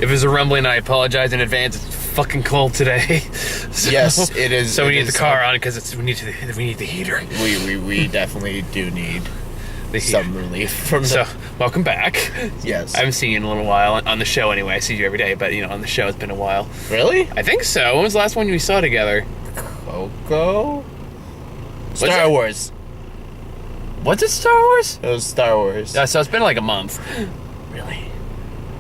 If there's a rumbling, I apologize in advance. It's fucking cold today. So, yes, it is. So we need the car on because we need the heater. We definitely do need some relief from So, welcome back. Yes. I haven't seen you in a little while on the show anyway. I see you every day, but on the show it's been a while. Really? I think so. When was the last one we saw together? Coco? Star Wars. Was it Star Wars? It was Star Wars. So it's been like a month. Really?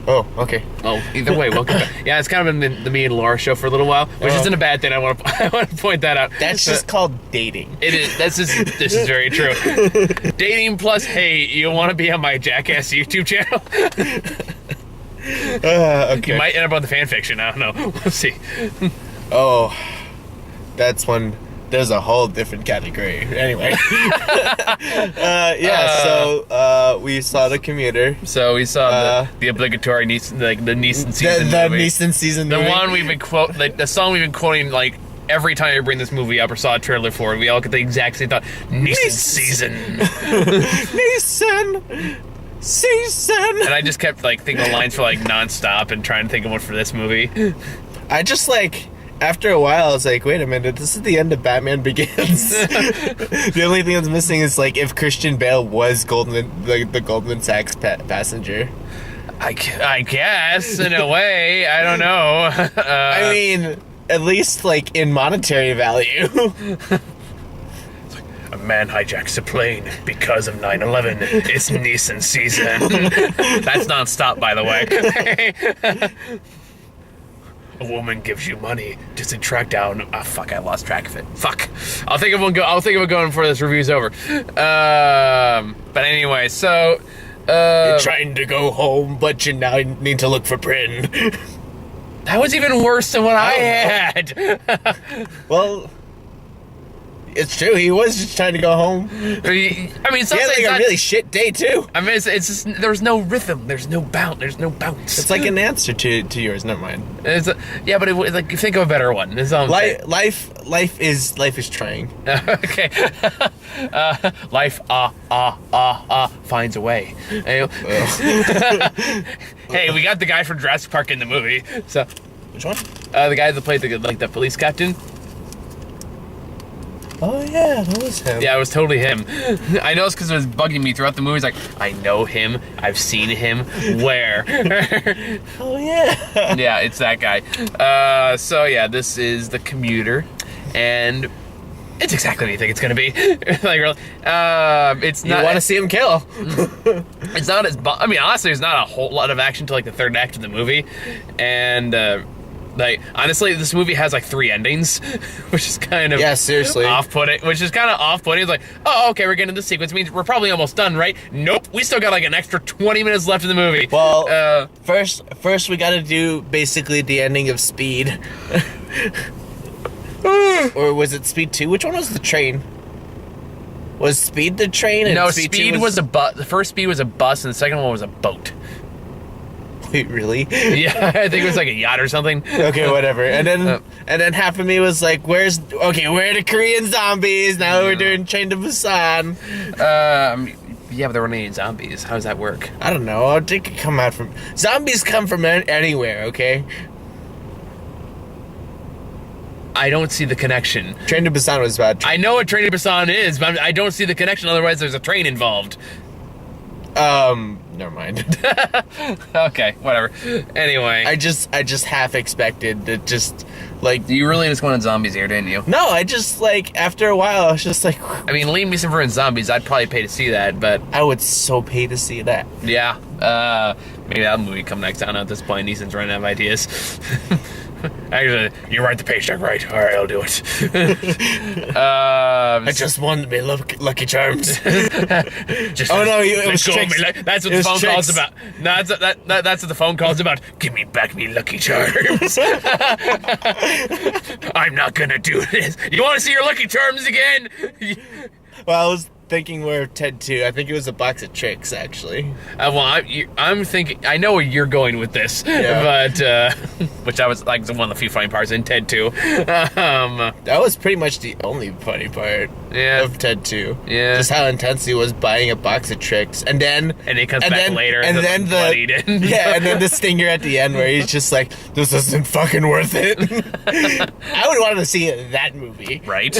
Oh, okay. Oh, either way, welcome back. Yeah, it's kind of been the me and Laura show for a little while, which isn't a bad thing. I want to point that out. That's just called dating. It is. This is very true. Dating plus, hey, you want to be on my Jackass YouTube channel? Okay. You might end up on the fan fiction. I don't know. We'll see. Oh, that's one. There's a whole different category. Anyway. So we saw the Commuter. So we saw the obligatory Neeson, the Neeson season The movie. Neeson season The movie. one we've been the song we've been quoting like every time we bring this movie up or saw a trailer for it. We all get the exact same thought. Neeson season. Neeson season. And I just kept like thinking of lines for like nonstop and trying to think of one for this movie. I just after a while, I was like, wait a minute, this is the end of Batman Begins. The only thing that's missing is if Christian Bale was the Goldman Sachs passenger. I guess, in a way. I don't know. I mean, at least in monetary value. A man hijacks a plane because of 9/11. It's Neeson season. That's nonstop, by the way. A woman gives you money just to track down. Oh, fuck! I lost track of it. Fuck! I'll think of one. I'll think of it going before this review's over. But anyway, so You're trying to go home, but you now need to look for Bryn. that was even worse than what I had. Well, it's true. He was just trying to go home. I mean, it's He had a really shit day too. I mean, it's just there's no rhythm, there's no bounce, It's like an answer to yours. Never mind. Yeah, but think of a better one. Is all I'm saying. Life is trying. Okay. Life finds a way. Hey, hey, we got the guy from Jurassic Park in the movie. So Which one? the guy that played the police captain. Oh yeah, that was him. Yeah, it was totally him. I know it's because it was bugging me throughout the movie. It's like, I know him. I've seen him. Where? Oh yeah. Yeah, it's that guy. So yeah, this is the Commuter, and it's exactly what you think it's gonna be. Really, it's not. You want to see him kill? It's not as. I mean, honestly, there's not a whole lot of action to the third act of the movie, and. Honestly, this movie has 3 endings, which is kind of seriously off-putting. Which is kind of off-putting. It's like, oh, okay, we're getting this sequence. It means we're probably almost done, right? Nope, we still got an extra 20 minutes left in the movie. Well, first we got to do basically the ending of Speed, or was it Speed 2? Which one was the train? Was Speed the train? And no, Speed was a bus. The first Speed was a bus, and the second one was a boat. Wait, really? Yeah, I think it was a yacht or something. Okay, whatever. And then half of me was like, where are the Korean zombies? Now we're doing Train to Busan. Yeah, but there weren't any zombies. How does that work? I don't know. They could come out from... Zombies come from anywhere, okay? I don't see the connection. Train to Busan was bad. I know what Train to Busan is, but I don't see the connection. Otherwise, there's a train involved. Never mind. Okay, whatever. Anyway. I just half expected that just, You really just wanted zombies here, didn't you? No, I just, after a while, I was just like... I mean, Liam Neeson for zombies, I'd probably pay to see that, but... I would so pay to see that. Yeah, maybe that movie come next. I don't know, at this point, Neeson's running out of ideas. Actually, you write the paycheck, right? All right, I'll do it. I just wanted me Lucky Charms. It was tricks. That's what the phone call's about. No, that's what the phone call's about. Give me back me Lucky Charms. I'm not gonna do this. You want to see your Lucky Charms again? Well, thinking more of Ted 2. I think it was a box of tricks, actually. I'm thinking. I know where you're going with this, but which I was like one of the few funny parts in Ted 2. That was pretty much the only funny part of Ted 2. Yeah, just how intense he was buying a box of tricks, and he comes back later, and then and then the stinger at the end where he's just like, "This isn't fucking worth it." I would want to see that movie, right?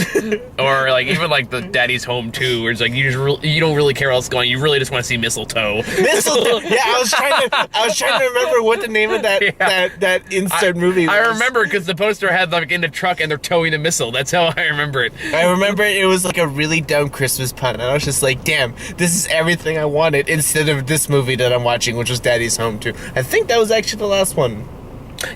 Or like even like the Daddy's Home 2, where it's like you don't really care what's going on. You really just want to see mistletoe. Mistletoe. Yeah, I was trying to remember what the name of that insert movie was. I remember because the poster had like in the truck and they're towing the missile. That's how I remember it. I remember it was like a really dumb Christmas pun, and I was just like, damn, this is everything I wanted instead of this movie that I'm watching, which was Daddy's Home 2. I think that was actually the last one.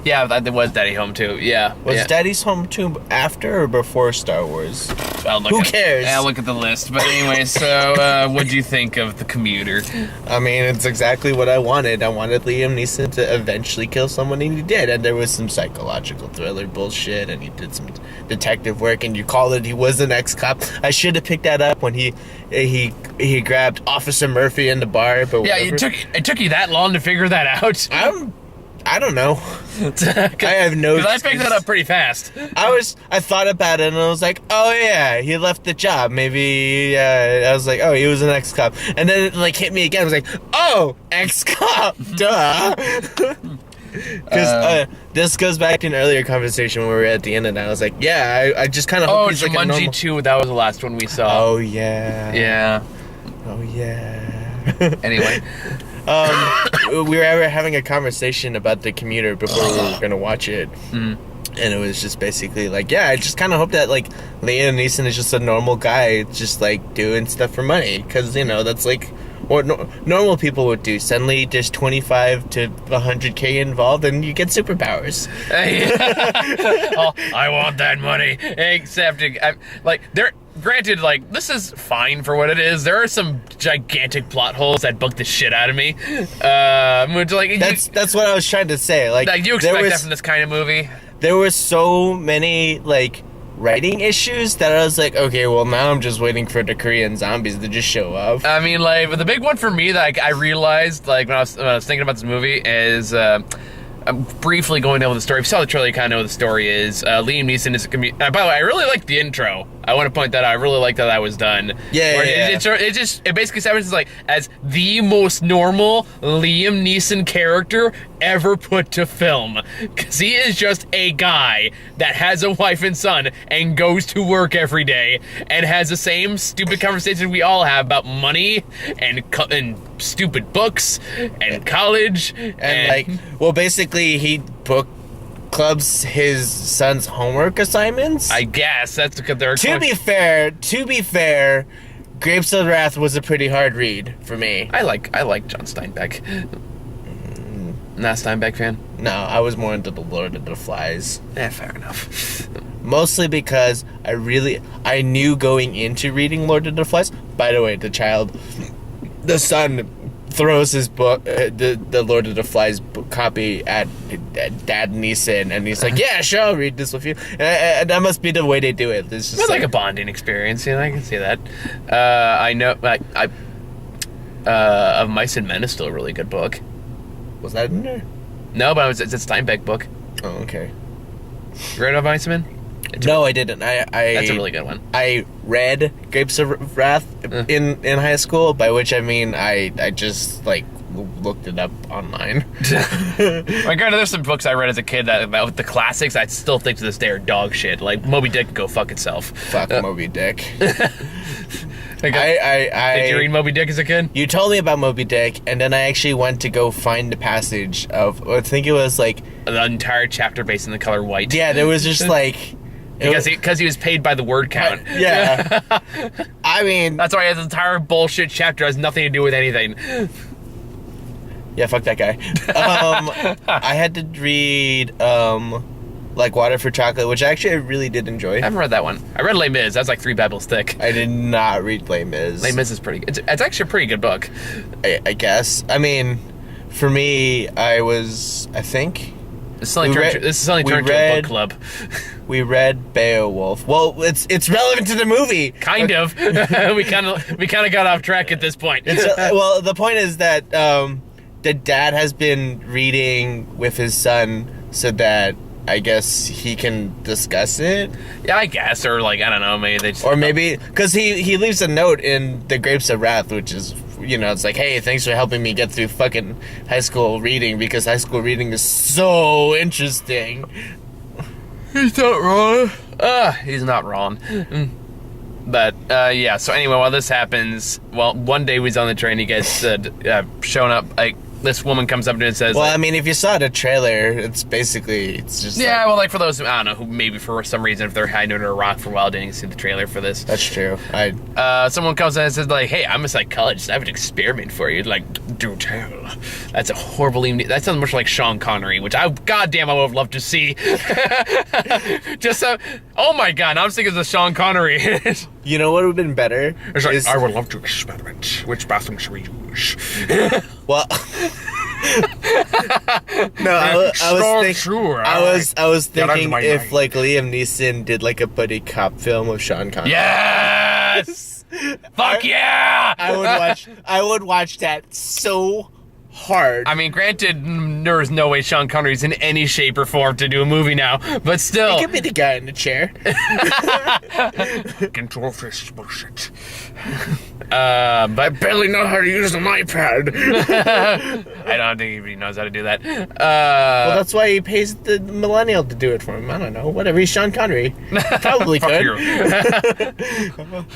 Yeah, that was Daddy Home 2. Yeah. Was Daddy's Home 2 after or before Star Wars? Who cares? I'll look at the list. But anyway, so what'd you think of The Commuter? I mean, it's exactly what I wanted. I wanted Liam Neeson to eventually kill someone, and he did. And there was some psychological thriller bullshit, and he did some detective work, and you called it he was an ex-cop. I should have picked that up when he grabbed Officer Murphy in the bar, but whatever. It took you that long to figure that out? I don't know. I have no. Because I picked that up pretty fast. I thought about it and I was like, oh yeah, he left the job. Maybe I was like, oh, he was an ex-cop, and then it like hit me again. I was like, oh, ex-cop, duh. Because this goes back to an earlier conversation where we were at the end, and I was like, yeah, I just kind of hope he's like a normal... 2. That was the last one we saw. Oh yeah. Yeah. Oh yeah. Anyway. We were having a conversation about The Commuter before we were going to watch it. Mm. And it was just basically like, yeah, I just kind of hope that, like, Liam Neeson is just a normal guy just, like, doing stuff for money. Because, you know, that's, like, what normal people would do. Suddenly, there's 25 to 100K involved, and you get superpowers. Oh, I want that money. Except, granted, like, this is fine for what it is. There are some gigantic plot holes that bug the shit out of me. Which, like, that's what I was trying to say. Like you expect that from this kind of movie. There were so many, like, writing issues that I was like, okay, well, now I'm just waiting for the Korean zombies to just show up. I mean, like, but the big one for me that I realized, like, when I was thinking about this movie is... I'm briefly going down with the story. If you saw the trailer, you kind of know what the story is. Liam Neeson is a comedian. By the way, I really like the intro. I want to point that out. I really like that was done. Yeah. It basically sounds like as the most normal Liam Neeson character ever put to film. Because he is just a guy that has a wife and son and goes to work every day and has the same stupid conversations we all have about money and stupid books and college. And like, well, basically, he book clubs his son's homework assignments. I guess that's because they're. To be fair, Grapes of Wrath was a pretty hard read for me. I like John Steinbeck. Not a Steinbeck fan? No, I was more into The Lord of the Flies. Fair enough. Mostly because I knew going into reading Lord of the Flies. By the way, the son throws his book, the Lord of the Flies copy at Dad Neeson, and he's like, yeah, sure, I'll read this with you. And that must be the way they do it. It's just like a bonding experience, you know, I can see that. I know, Of Mice and Men is still a really good book. Was that in there? No, but it's a Steinbeck book. Oh, okay. You read Of Mice and Men? No, I didn't. That's a really good one. I read Grapes of Wrath in high school, by which I mean I just, like, looked it up online. Granted, there's some books I read as a kid about the classics I still think to this day are dog shit. Like, Moby Dick can go fuck itself. Fuck Moby Dick. Did you read Moby Dick as a kid? You told me about Moby Dick, and then I actually went to go find the passage of, I think it was, like... The entire chapter based in the color white. Yeah, there was just, like... Because he was paid by the word count. Yeah. I mean... That's why his entire bullshit chapter has nothing to do with anything. Yeah, fuck that guy. I had to read, like, Water for Chocolate, which actually I really did enjoy. I haven't read that one. I read Les Mis. That's like 3 Bibles thick. I did not read Les Mis. Les Mis is pretty good. It's actually a pretty good book. I guess. I mean, for me, I think... This is only turned to a book club. we read Beowulf. Well, it's relevant to the movie. Kind of. we kind of got off track at this point. Well, the point is that the dad has been reading with his son so that I guess he can discuss it. Yeah, I guess, or like I don't know, maybe they just, or maybe because he leaves a note in the Grapes of Wrath, which is, it's like, hey, thanks for helping me get through fucking high school reading, because high school reading is so interesting. He's not wrong. He's not wrong. But yeah. So anyway, while this happens, one day he's on the train, he gets shown up like. This woman comes up to him and says... Well, I mean, if you saw the trailer, it's just... Yeah, well, like, for those, I don't know, who maybe for some reason, if they're hiding under a rock for a while, didn't see the trailer for this. That's true. Someone comes in and says, like, hey, I'm a psychologist. I have an experiment for you. Like, do tell. That's a horribly... That sounds much like Sean Connery, which I would have loved to see. Just oh my god, now I'm thinking of the Sean Connery. You know what would have been better? It's like, I would love to experiment. Which bathroom should we use? Well... No, I was thinking if like Liam Neeson did like a buddy cop film with Sean Connery. Yes! Fuck yeah! I would watch that so hard. I mean, granted, there's no way Sean Connery's in any shape or form to do a movie now, but still. He could be the guy in the chair. Control fish bullshit. But I barely know how to use an iPad. I don't think he knows how to do that. Well, that's why he pays the millennial to do it for him. I don't know. Whatever. He's Sean Connery. Probably could.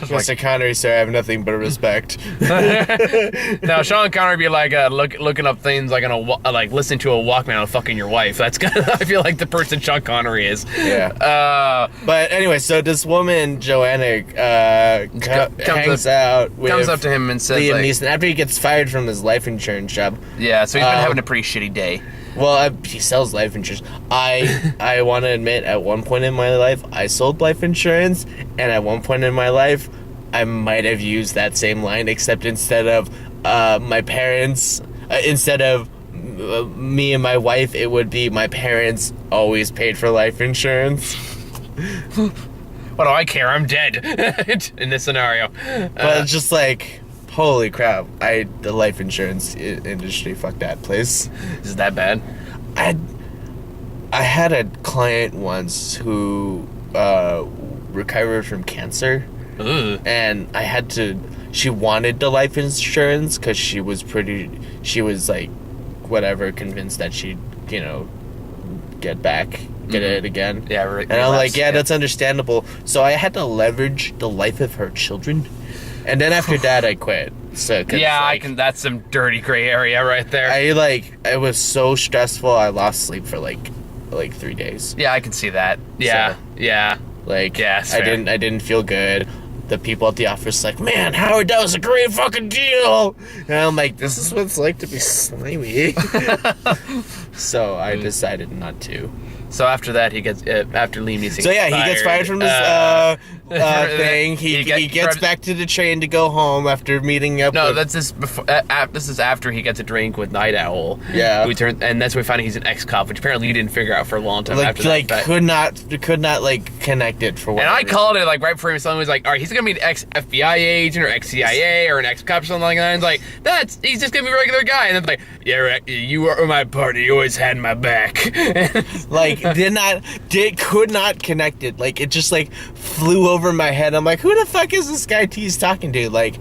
Mr. Connery, sir, I have nothing but respect. Now, Sean Connery be like looking up things like like listening to a Walkman on fucking your wife. That's kind of, I feel like the person Sean Connery is. Yeah. But anyway, so this woman Joanna comes up to him and says, Liam Neeson after he gets fired from his life insurance job. Yeah, so he's been having a pretty shitty day. Well, he sells life insurance. I want to admit, at one point in my life, I sold life insurance, and at one point in my life, I might have used that same line, except instead of my parents, instead of me and my wife, it would be my parents always paid for life insurance. What do I care? I'm dead in this scenario. But it's just like, holy crap! The life insurance industry, fuck that place. Is it that bad? I had a client once who recovered from cancer. Ugh. And I had to. She wanted the life insurance because she was like, whatever, convinced that she'd get it again. Yeah, right. And I'm like, yeah, that's understandable. So I had to leverage the life of her children, and then after that, I quit. So yeah, that's some dirty gray area right there. It was so stressful. I lost sleep for like 3 days. Yeah, I can see that. Yeah, so, yeah. Like, yeah, I didn't feel good. The people at the office like, man, Howard, that was a great fucking deal. And I'm like, this is what it's like to be slimy. So I decided not to. So after that, he gets after Liam Neeson. So yeah, he gets fired from his thing. He gets back to the train to go home after meeting up. No, that's this before. This is after he gets a drink with Night Owl. Yeah, and that's when we find out he's an ex-cop, which apparently he didn't figure out for a long time. After that, could not like connect it for. And I called it like right before someone was like, "All right, he's gonna be an ex-FBI agent or ex-CIA or an ex-cop or something like that." And it's like, he's just gonna be a regular guy. And then like, yeah, right, you were my partner. You always had my back. Like. Could not connect it. Like, it just like flew over my head. I'm like, who the fuck is this guy he's talking to? Like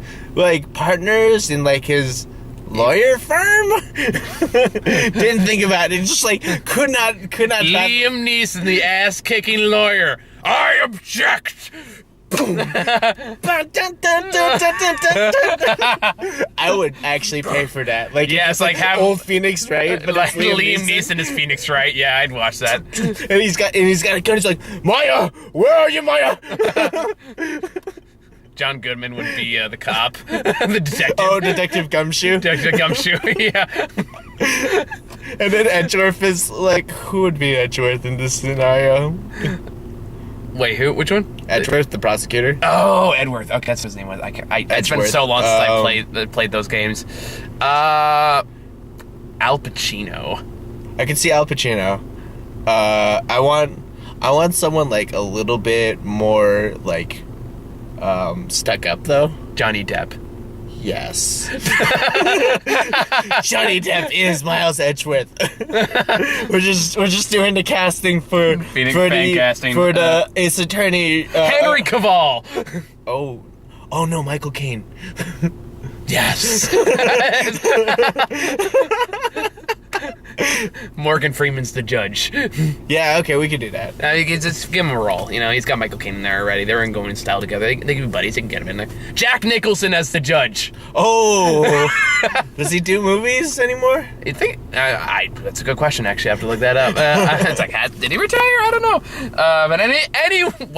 partners in like his lawyer firm? Didn't think about it. Just like could not. Liam Neeson, the ass kicking lawyer. I object. I would actually pay for that. Like, yeah, it's like have old Phoenix Wright, but like Liam Neeson is Phoenix Wright. Yeah, I'd watch that. And he's got a gun. He's like, Maya, where are you, Maya? John Goodman would be the cop, the detective. Oh, Detective Gumshoe. Detective Gumshoe. Yeah. And then Edgeworth is like, who would be Edgeworth in this scenario? Wait, who? Which one? Edgeworth, the prosecutor. Oh, Edgeworth. Okay, that's what his name was. It's been so long since I played those games. Al Pacino. I can see Al Pacino. I want someone like a little bit more like stuck up though. Johnny Depp. Yes. Johnny Depp is Miles Edgeworth. we're just doing the casting for the Ace Attorney. Henry Cavill. Oh no, Michael Caine. Yes. Morgan Freeman's the judge. Yeah, okay, we could do that. You can just give him a role. You know, he's got Michael Caine in there already. They're in going style together. They can be buddies. They can get him in there. Jack Nicholson as the judge. Oh, does he do movies anymore? You think? That's a good question. Actually, I have to look that up. It's like, did he retire? I don't know. But anyway,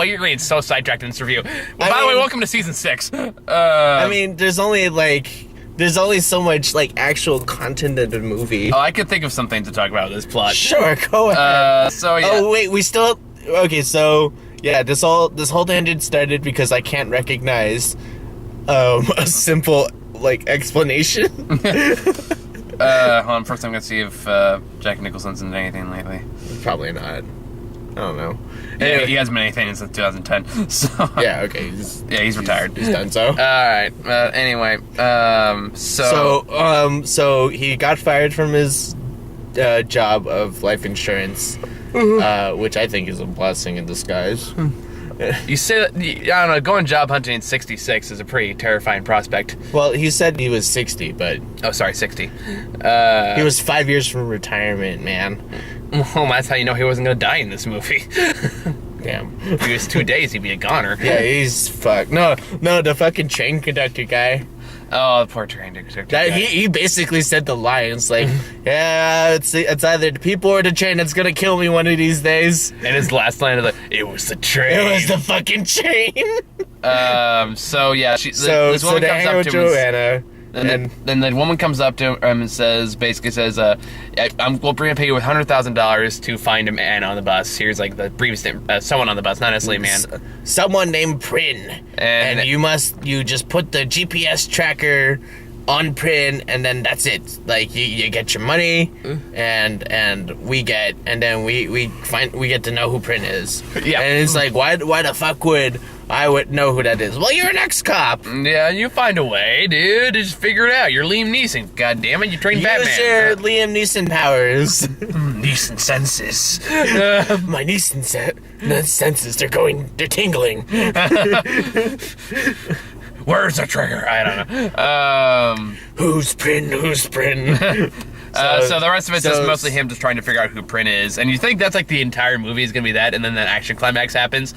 you're getting so sidetracked in this review. Well, by the way, welcome to season 6. I mean, there's only so much like actual content in the movie. Oh, I could think of something to talk about with this plot. Sure, go ahead. So yeah. Oh wait, so yeah, this whole tangent started because I can't recognize a simple like explanation. Hold on, first I'm gonna see if Jack Nicholson's in anything lately. Probably not. I don't know. Anyway, he hasn't been anything since 2010. So yeah, okay. He's retired. He's done so. All right. Anyway, so he got fired from his job of life insurance, which I think is a blessing in disguise. You say that, I don't know, going job hunting in 66 is a pretty terrifying prospect. Well, he said he was 60, but... Oh, sorry, 60. He was 5 years from retirement, man. Well, that's how you know he wasn't going to die in this movie. Damn. If he was 2 days, he'd be a goner. Yeah, he's fucked. No, the fucking train conductor guy. Oh, the poor train conductor guy. He basically said the lines like, yeah, it's either the people or the train that's gonna kill me one of these days. And his last line is like, it was the train. It was the fucking train. So yeah, this woman comes up to Joanna. And then the woman comes up to him and says, we'll pay you with $100,000 to find a man on the bus. Here's like the previous name, someone on the bus, not necessarily a man. Someone named Prin. And you just put the GPS tracker on Prin, and then that's it. Like you get your money, and we get to know who Prin is. Yeah. And it's like, why the fuck would I would know who that is? Well, you're an ex-cop. Yeah, you find a way, dude. Just figure it out. You're Liam Neeson. God damn it, you trained Batman. Use your Liam Neeson powers. Neeson senses. My Neeson senses, they're tingling. Where's the trigger? I don't know. Who's Prin? So the rest of it's just mostly him just trying to figure out who Prin is. And you think that's like the entire movie is going to be that, and then that action climax happens.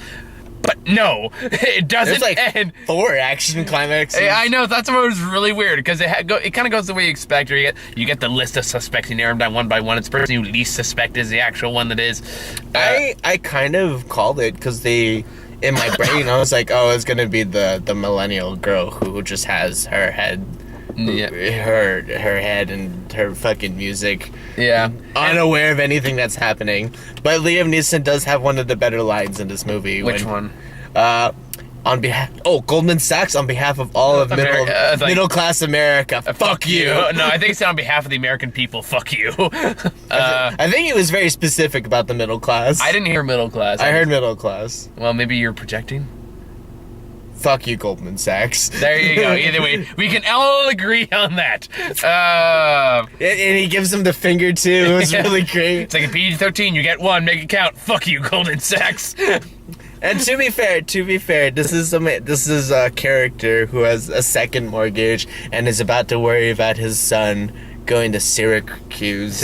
But no, it doesn't. There's like end. 4 action climaxes. I know, that's what was really weird, because it kind of goes the way you expect. Or you get the list of suspects, you narrow them down one by one. It's the person you least suspect is the actual one that is. I kind of called it, because in my brain, I was like, oh, it's going to be the millennial girl who just has her head. Yeah. Her head and her fucking music. Yeah. Unaware of anything that's happening. But Liam Neeson does have one of the better lines in this movie. Which one? Goldman Sachs, on behalf of all of middle class America. Fuck you. No, I think it's on behalf of the American people. Fuck you. I think he was very specific about the middle class. I didn't hear middle class. I heard middle class. Well, maybe you're projecting. Fuck you, Goldman Sachs. There you go. Either way, we can all agree on that. And he gives him the finger, too. It was really great. It's like a PG-13. You get one. Make it count. Fuck you, Goldman Sachs. And to be fair, this is a character who has a second mortgage and is about to worry about his son going to Syracuse.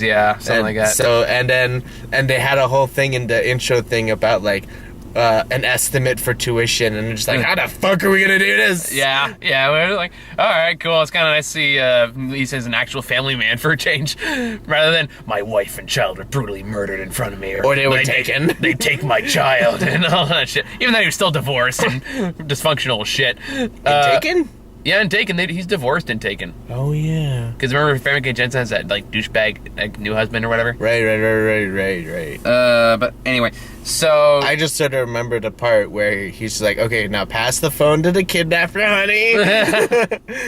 Yeah. Something like that. So, and they had a whole thing in the intro thing about, like, an estimate for tuition, and they're just like, how the fuck are we gonna do this? Yeah, we're like, all right, cool. It's kind of nice to see he says an actual family man for a change, rather than my wife and child were brutally murdered in front of me, or they were taken. They take my child and all that shit. Even though he was still divorced and dysfunctional shit. Taken? Yeah, and Taken, he's divorced in Taken. Oh, yeah. Because remember, Family Guy Jensen has that, like, douchebag, like, new husband or whatever? Right. But anyway, so... I just sort of remember the part where he's like, okay, now pass the phone to the kidnapper, honey.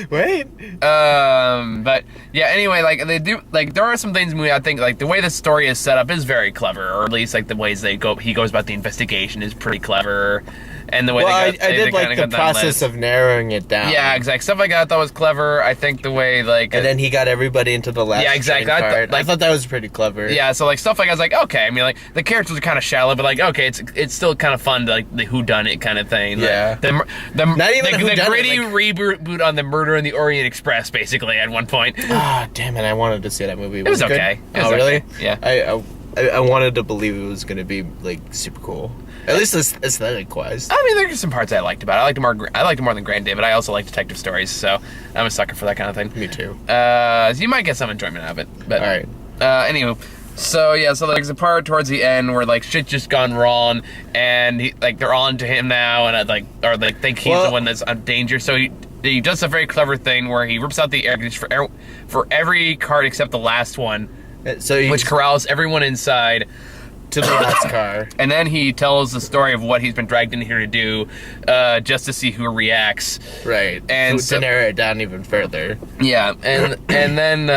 Wait. But, yeah, anyway, like, they do... Like, there are some things in the movie, I think, like, the way the story is set up is very clever. Or at least, like, the ways he goes about the investigation is pretty clever. And the way I did like the process of narrowing it down. Yeah, exactly. Stuff like that I thought was clever. I think the way, like... And then he got everybody into the last exactly. I thought that was pretty clever. Yeah, so, like, stuff like I was like, okay. I mean, like, the characters are kind of shallow, but, like, okay, it's still kind of fun to, like, the whodunit kind of thing. Yeah. The Not even the gritty reboot on the Murder in the Orient Express, basically, at one point. Ah, damn it. I wanted to see that movie. It was okay. Oh, really? Yeah. I wanted to believe it was going to be, like, super cool. At least aesthetic-wise. I mean, there's some parts I liked about it. I liked it more than Granddad, but I also like detective stories, so I'm a sucker for that kind of thing. Me too. So you might get some enjoyment out of it. But, all right. Anywho, so yeah, so there's a part towards the end where like shit just gone wrong, and they're on to him now, and think he's the one that's in danger. So he does a very clever thing where he rips out the air conditioner for every card except the last one, which corrals everyone inside. To the last car. And then he tells the story of what he's been dragged in here to do, just to see who reacts. Right. And to narrow it down even further. Yeah, and then...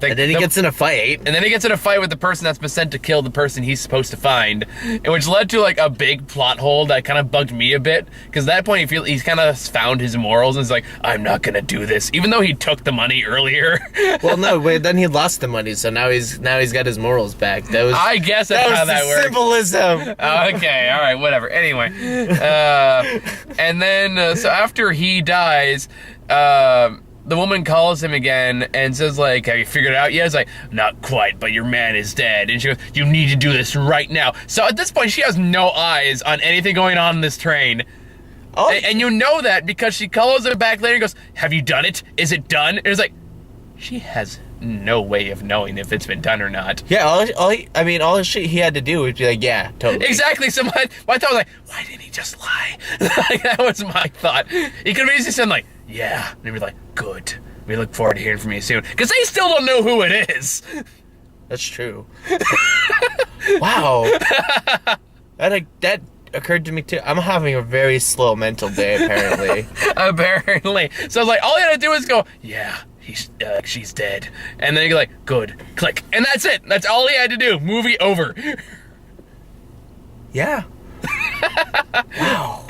and then he gets in a fight. And then he gets in a fight with the person that's been sent to kill the person he's supposed to find, which led to like a big plot hole that kind of bugged me a bit. Because at that point, he's kind of found his morals and is like, I'm not gonna do this, even though he took the money earlier. Well, no, wait, then he lost the money, so now he's got his morals back. I guess that's how that works. Symbolism. Okay, all right, whatever. Anyway, and then so after he dies, the woman calls him again and says, like, have you figured it out yet? He's like, not quite, but your man is dead. And she goes, you need to do this right now. So at this point, she has no eyes on anything going on in this train. Oh. And you know that because she calls him back later and goes, have you done it? Is it done? And it's like, she has no way of knowing if it's been done or not. Yeah, all he had to do was be like, yeah, totally. Exactly. So my thought was like, why didn't he just lie? Like, that was my thought. He could have easily said, like, yeah. And he'd be like, good. We look forward to hearing from you soon. Because they still don't know who it is. That's true. Wow. That occurred to me too. I'm having a very slow mental day, apparently. Apparently. So I was like, all you had to do is go, yeah, she's dead. And then you go like, good, click. And that's it. That's all he had to do. Movie over. Yeah. Wow.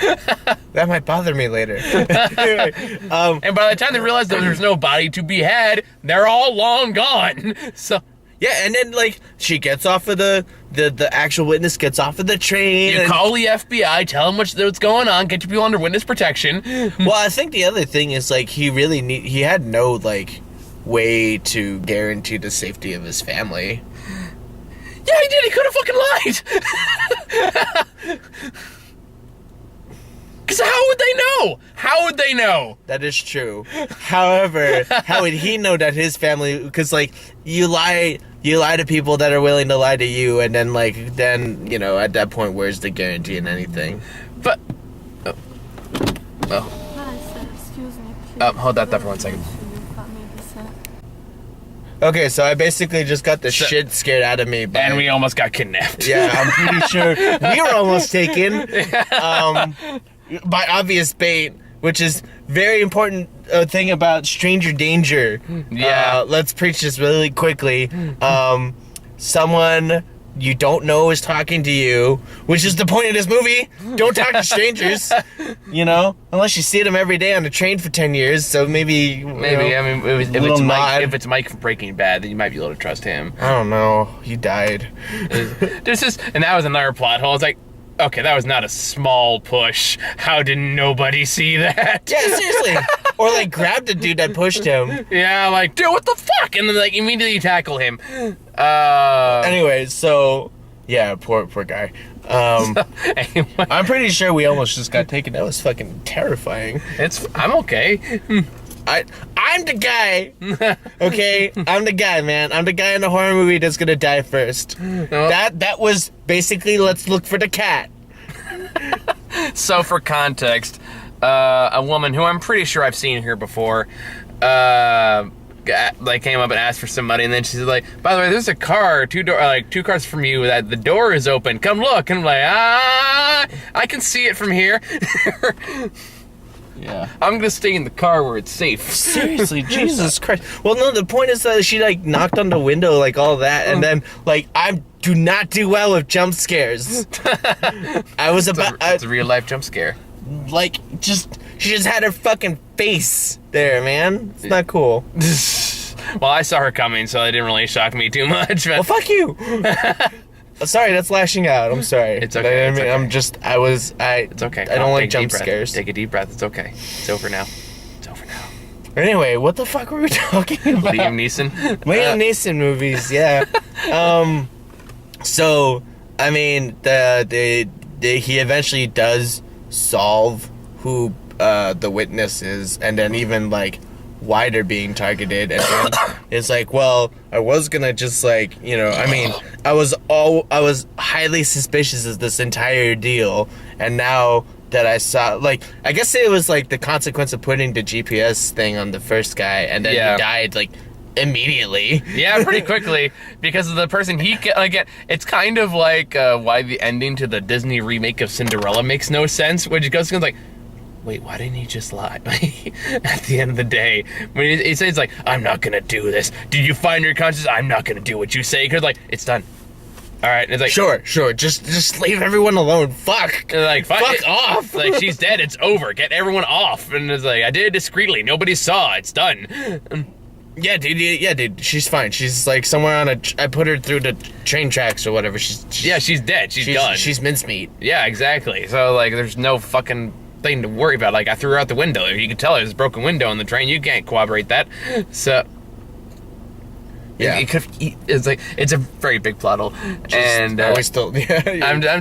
That might bother me later. Anyway, and by the time they realize that there's no body to be had, they're all long gone. So yeah, and then like she gets off of the actual witness gets off of the train. You call the FBI, tell them what's going on, get your people under witness protection. Well, I think the other thing is like he had no like way to guarantee the safety of his family. Yeah, he did. He could have fucking lied. Because how would they know? How would they know? That is true. However, how would he know that his family? Because like you lie to people that are willing to lie to you, and then you know at that point, where's the guarantee in anything? But Excuse me. Hold that thought for 1 second. Okay, so I basically just got the shit scared out of me. And we almost got kidnapped. Yeah, I'm pretty sure we were almost taken by obvious bait, which is very important thing about stranger danger. Yeah. Let's preach this really quickly. Someone you don't know is talking to you, which is the point of this movie. Don't talk to strangers, you know, unless you see them every day on the train for 10 years. So maybe. I mean, if it's Mike from Breaking Bad, then you might be able to trust him. I don't know. He died. And that was another plot hole. It's like, okay, that was not a small push. How did nobody see that? Yeah, seriously. Or like grab the dude that pushed him. Yeah, like, dude, what the fuck? And then like immediately tackle him. Anyway, so yeah, poor guy. Anyway. I'm pretty sure we almost just got taken. That was fucking terrifying. I'm okay. I'm the guy. Okay, I'm the guy, man. I'm the guy in the horror movie that's gonna die first. No. That was basically let's look for the cat. So for context, a woman who I'm pretty sure I've seen here before, like came up and asked for some money, and then she's like, by the way, there's a car two cars from you that the door is open, come look. And I'm like, I can see it from here. Yeah. I'm gonna stay in the car where it's safe. Seriously, Jesus Christ. Well, no, the point is that she like knocked on the window, like all that, and then like I do not do well with jump scares. I was about it's a real life jump scare. like she just had her fucking face there, man. It's not cool. Well, I saw her coming, so it didn't really shock me too much. But Well, fuck you. Sorry, that's lashing out. I'm sorry. It's okay, I mean, it's okay. It's okay. I don't like Take a jump deep breath. scares. Take a deep breath. It's okay. It's over now. It's over now. Anyway, what the fuck were we talking about? Liam Neeson. Liam Neeson movies, yeah. So I mean, he eventually does solve who the witness is, and then even like why they're being targeted, and then it's like, well, I was gonna just like, I mean, I was highly suspicious of this entire deal, and now that I saw, like, I guess it was like the consequence of putting the GPS thing on the first guy, and then he died like immediately. Yeah, pretty quickly, because of the person it's kind of like why the ending to the Disney remake of Cinderella makes no sense, which goes like, wait, why didn't he just lie? At the end of the day, when he says like, I'm not gonna do this. Did you find your conscience? I'm not gonna do what you say, because like, it's done. All right, and it's like, sure, just leave everyone alone. Fuck, like, fuck off. Like, she's dead. It's over. Get everyone off. And it's like, I did it discreetly. Nobody saw. It's done. Yeah, dude. She's fine. She's like somewhere on I put her through the train tracks or whatever. She's dead. She's done. She's mincemeat. Yeah, exactly. So like, there's no fucking thing to worry about. Like, I threw her out the window. You could tell there's a broken window on the train. You can't corroborate that. So. Yeah, it's like, it's a very big plot hole, and I'm just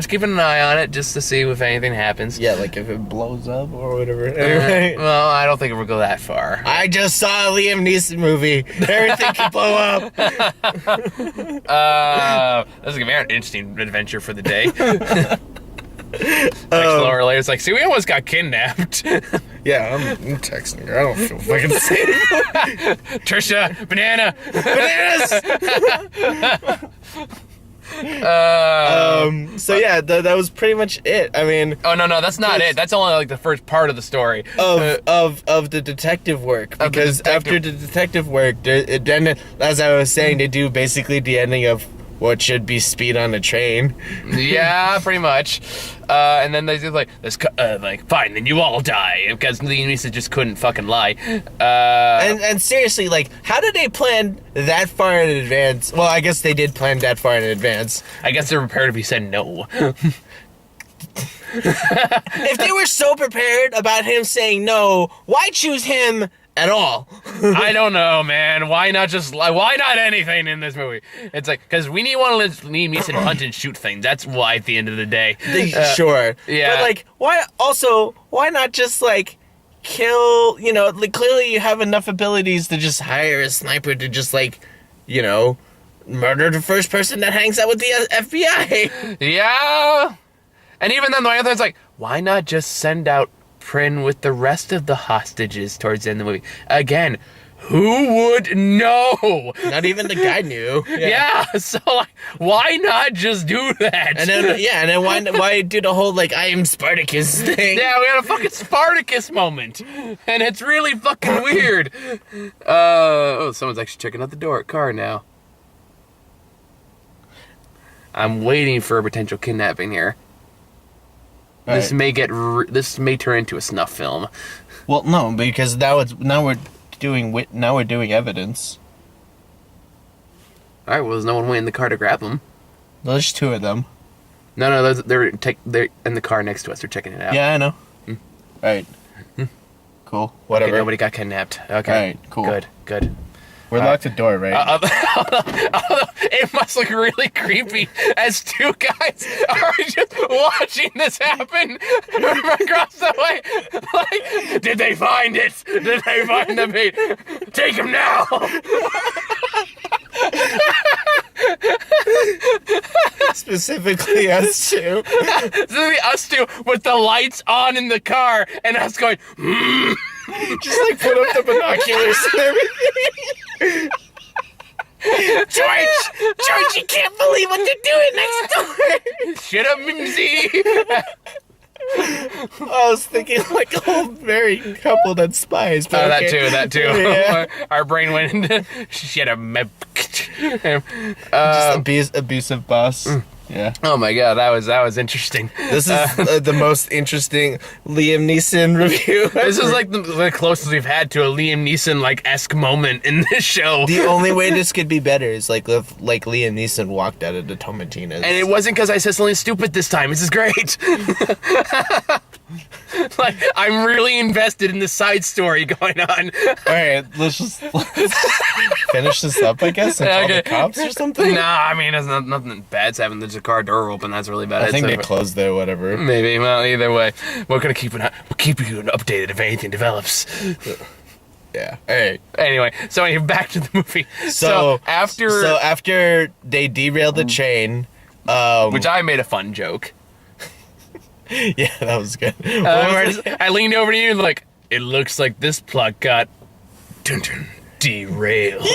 keeping an eye on it just to see if anything happens. Yeah, like if it blows up or whatever. Anyway. Well, I don't think it will go that far. I just saw a Liam Neeson movie. Everything can blow up. This is gonna be an interesting adventure for the day. Lower later, it's like, see, we almost got kidnapped. Yeah, I'm texting her. I don't feel fucking safe. Trisha, bananas. So yeah, that was pretty much it. I mean, oh no, that's not it. That's only like the first part of the story of the detective work. Because after the detective work, then as I was saying, they do basically the ending of what should be Speed on a Train. Yeah, pretty much. And then they do like this, fine, then you all die, because Liam Neeson just couldn't fucking lie. And seriously, like, how did they plan that far in advance? Well, I guess they did plan that far in advance. I guess they're prepared if he said no. If they were so prepared about him saying no, why choose him at all? I don't know, man. Why not anything in this movie? It's like, because we want to Liam Neeson hunt and shoot things. That's why at the end of the day. Sure. Yeah. But like, why not just like kill, like, clearly you have enough abilities to just hire a sniper to just like, murder the first person that hangs out with the FBI. Yeah. And even then, the other thing's like, why not just send out Prin with the rest of the hostages towards the end of the movie? Again, who would know? Not even the guy knew. Yeah, so like, why not just do that? And then why do the whole like I am Spartacus thing? Yeah, we had a fucking Spartacus moment, and it's really fucking weird. Someone's actually checking out the car now. I'm waiting for a potential kidnapping here. This may turn into a snuff film. Well, no, because now we're doing evidence. All right, well, there's no one waiting in the car to grab them. There's two of them. No, they're in the car next to us. They're checking it out. Yeah, I know. All right. Cool. Whatever. Okay, nobody got kidnapped. Okay. All right. Cool. Good. We're locked the door, right? It must look really creepy as two guys are just watching this happen across the way. Like, did they find it? Did they find the bait? Take him now! Specifically us two. Specifically us two with the lights on in the car and us going, Just like put up the binoculars and everything. George, you can't believe what they're doing next door. shut up, Mimsy. I was thinking like a whole married couple that spies. But Oh, okay. that too. Yeah. Our brain went into shut up. Just abusive boss. Yeah. Oh my god, that was interesting. This is the most interesting Liam Neeson review. This is like the closest we've had to a Liam Neeson like esque moment in this show. The only way this could be better is like if Liam Neeson walked out of the Tomatina's. And it wasn't because I said something stupid this time. This is great. Like, I'm really invested in the side story going on. Alright, let's finish this up, I guess, and call the cops or something? Nah, I mean, it's nothing bad's having the car door open. That's really bad. I think they closed there, whatever. Maybe. Well, either way, we're gonna keep you updated if anything develops. Yeah. Alright. Anyway, so anyway, back to the movie. So after after they derailed the train, which I made a fun joke. yeah, that was good. I leaned over to you and like, it looks like this plot got derailed.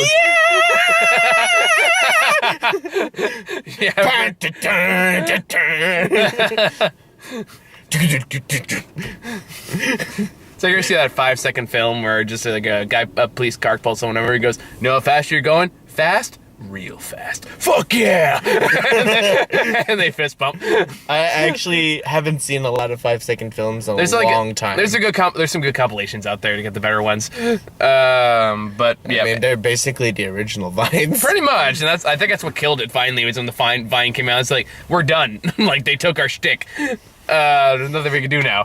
Yeah. So you're gonna see that 5-second film where just like a police car pulls someone over. He goes, "Know how fast you're going? Fast." Real fast. Fuck yeah! And they fist bump. I actually haven't seen a lot of 5-second films in a long time. There's some good compilations out there to get the better ones. But yeah, I mean, they're basically the original Vines. pretty much. And I think that's what killed it. Finally, was when the Vine came out. It's like, we're done. Like, they took our shtick. There's nothing we can do now.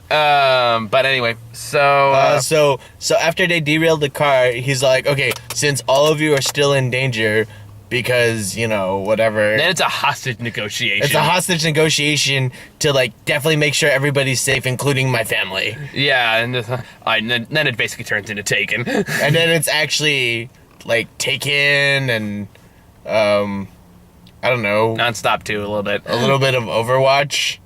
But anyway, so after they derailed the car, he's like, okay, since all of you are still in danger because, you know, whatever. then it's a hostage negotiation. It's a hostage negotiation to, like, definitely make sure everybody's safe, including my family. Yeah, and then it basically turns into Taken. And then it's actually, like, Taken and, I don't know. Nonstop too, a little bit. A little bit of Overwatch.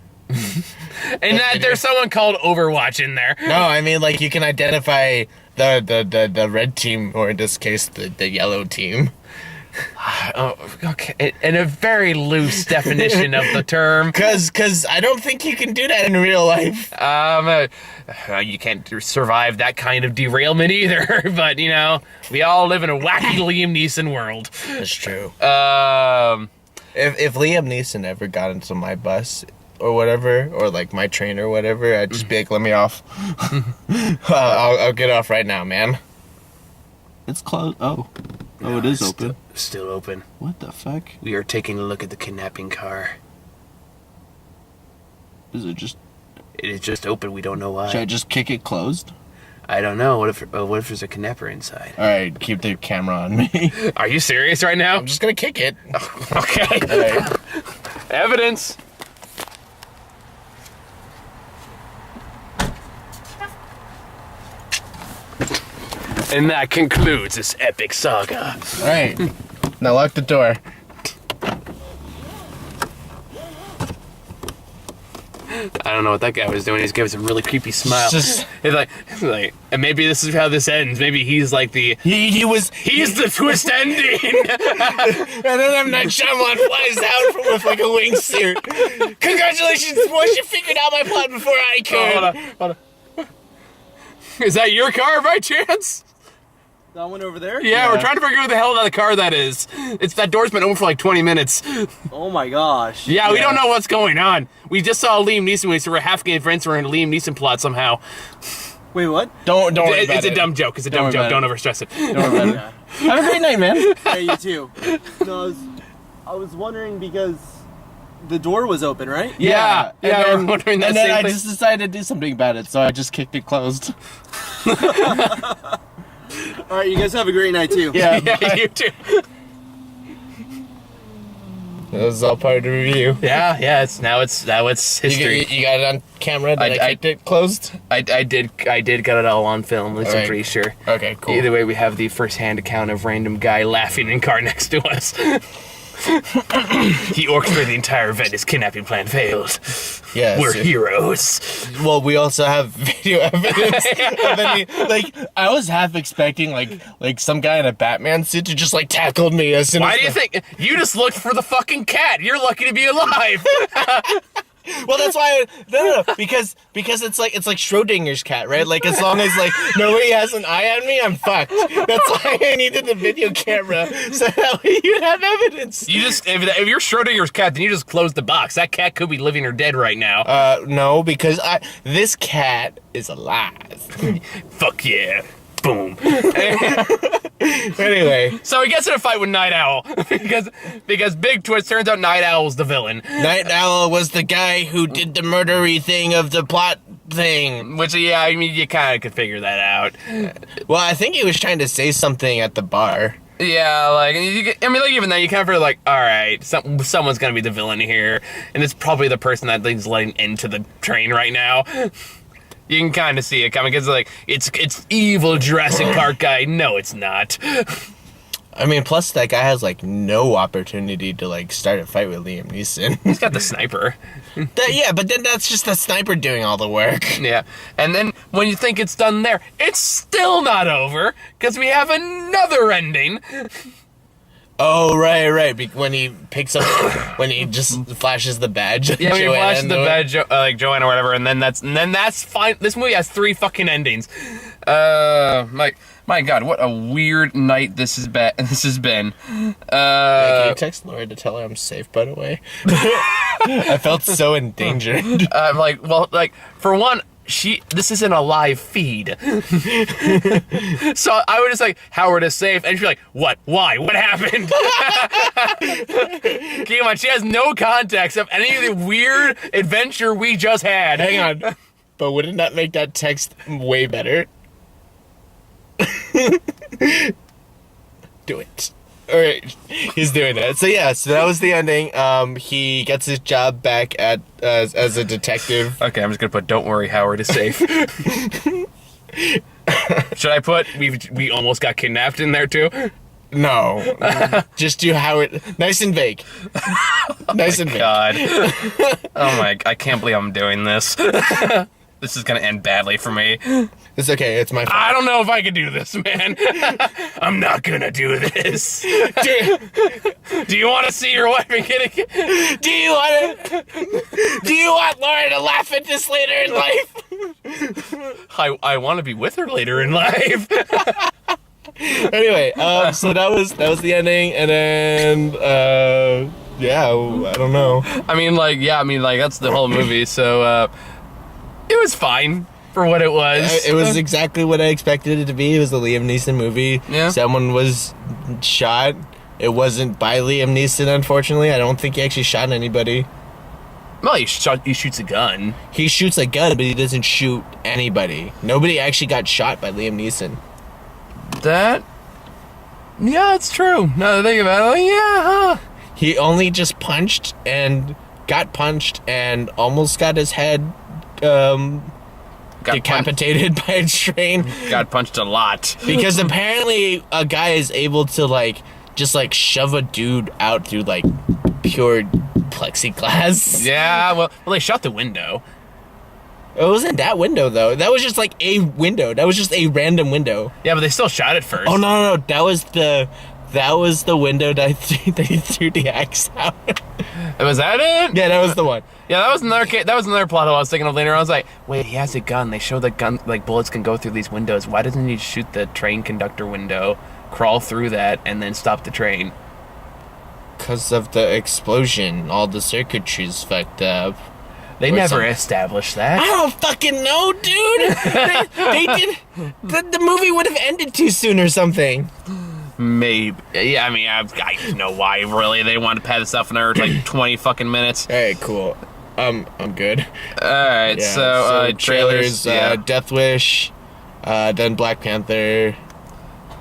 And that there's someone called Overwatch in there. No, I mean, like, you can identify the red team, or in this case, the yellow team. Oh, okay. In a very loose definition of the term. Cause I don't think you can do that in real life. You can't survive that kind of derailment either. But, you know, we all live in a wacky Liam Neeson world. That's true. If Liam Neeson ever got into my bus or whatever, or like my train or whatever, I'd just be like, let me off. I'll get off right now, man. It's closed. Oh, it is open. Still open. What the fuck? We are taking a look at the kidnapping car. Is it just? It is just open. We don't know why. Should I just kick it closed? I don't know. What if there's a kidnapper inside? All right, keep the camera on me. Are you serious right now? I'm just gonna kick it. Okay. All right. Evidence. And that concludes this epic saga. All right. Now lock the door. I don't know what that guy was doing. He's giving some really creepy smile. Just- It's like, and maybe this is how this ends. Maybe he's like He's the twist ending. And then M. Night Shyamalan flies out with like a wingsuit. Congratulations, boys! You figured out my plot before I could. Hold on. Is that your car by chance? That one over there? Yeah, we're trying to figure out who the hell that car that is. That door's been open for like 20 minutes. Oh my gosh. Yeah, we don't know what's going on. We just saw Liam Neeson, so we're half getting friends. We're in a Liam Neeson plot somehow. Wait, what? Don't worry about It's it. a dumb joke. It's a dumb joke. Don't overstress it. Don't worry about it. Have a great night, man. Hey, you too. No, I was wondering because the door was open, right? Yeah, we're wondering that And then same I thing. just decided to do something about it, so I just kicked it closed. All right, you guys have a great night too. Yeah, Yeah, you too. that was all part of the review. Yeah. It's history. You got it on camera that I kicked it closed? I did get it all on film. At least I'm Alright. pretty sure. Okay, cool. Either way, we have the first-hand account of random guy laughing in car next to us. He orchestrated the entire event. His kidnapping plan failed. Yes. We're heroes. Well, we also have video evidence. I was half expecting like some guy in a Batman suit to just like tackled me as soon as. Why do you think you just looked for the fucking cat? You're lucky to be alive. Well, that's why. No, because it's like Schrodinger's cat, right? Like as long as like nobody has an eye on me, I'm fucked. That's why I needed the video camera so that way you'd have evidence. You just if you're Schrodinger's cat, then you just close the box. That cat could be living or dead right now. No, because this cat is alive. Fuck yeah. Boom. Anyway, So he gets in a fight with Night Owl because big twist, turns out Night Owl's the villain. Night Owl was the guy who did the murdery thing of the plot thing. Which, yeah, I mean, you kind of could figure that out. Well, I think he was trying to say something at the bar. Yeah, like, even then, you kind of feel like, all right, someone's gonna be the villain here, and it's probably the person that he's letting into the train right now. You can kind of see it coming because like it's evil Jurassic Park guy. No, it's not. I mean, plus that guy has like no opportunity to like start a fight with Liam Neeson. He's got the sniper. Yeah, but then that's just the sniper doing all the work. Yeah, and then when you think it's done there, it's still not over because we have another ending. Oh, right. When he picks up, when he just flashes the badge. Yeah, when he flashes the badge, like Joanna or whatever, and then that's fine. This movie has 3 fucking endings. My God, what a weird night this has been. Can you text Laura to tell her I'm safe, by the way? I felt so endangered. For one, this isn't a live feed. So I would just like, Howard is safe, and she'd be like, what? Why? What happened? Come on, she has no context of any of the weird adventure we just had. Hang on. But wouldn't that make that text way better? Do it. Alright, he's doing it. So that was the ending. He gets his job back at as a detective. Okay, I'm just gonna put, don't worry, Howard is safe. Should I put, we almost got kidnapped in there too? No. Just do Howard, nice and vague. Nice and vague. God. Oh my, I can't believe I'm doing this. This is gonna end badly for me. It's okay, it's my fault. I don't know if I can do this, man. I'm not gonna do this. Do you want to see your wife and kid? Do you want Laura to laugh at this later in life? I want to be with her later in life. Anyway, so that was the ending, and then I don't know. I mean, that's the whole movie. So it was fine for what it was. It was exactly what I expected it to be. It was the Liam Neeson movie. Yeah. Someone was shot. It wasn't by Liam Neeson, unfortunately. I don't think he actually shot anybody. Well, he shoots a gun. He shoots a gun, but he doesn't shoot anybody. Nobody actually got shot by Liam Neeson. Yeah, it's true. Now that I think about it, yeah, huh. He only just punched and almost got his head decapitated by a train. Got punched a lot. Because apparently a guy is able to just shove a dude out through pure plexiglass. Yeah, well, they shot the window. It wasn't that window though. That was just a window. That was just a random window. Yeah, but they still shot it first. Oh no! That was the window that they threw the axe out. Was that it? Yeah, that was the one. Yeah, that was another plot hole I was thinking of later. I was like, wait, he has a gun. They show the gun, bullets can go through these windows. Why doesn't he shoot the train conductor window, crawl through that, and then stop the train? Because of the explosion, all the circuitry's fucked up. They never established that. I don't fucking know, dude. they did. The movie would have ended too soon or something. Maybe. Yeah, I mean, I don't know why, really. They wanted to pad this up another 20 fucking minutes. All right, cool. I'm good. All right, yeah, so trailers, Death Wish, then Black Panther.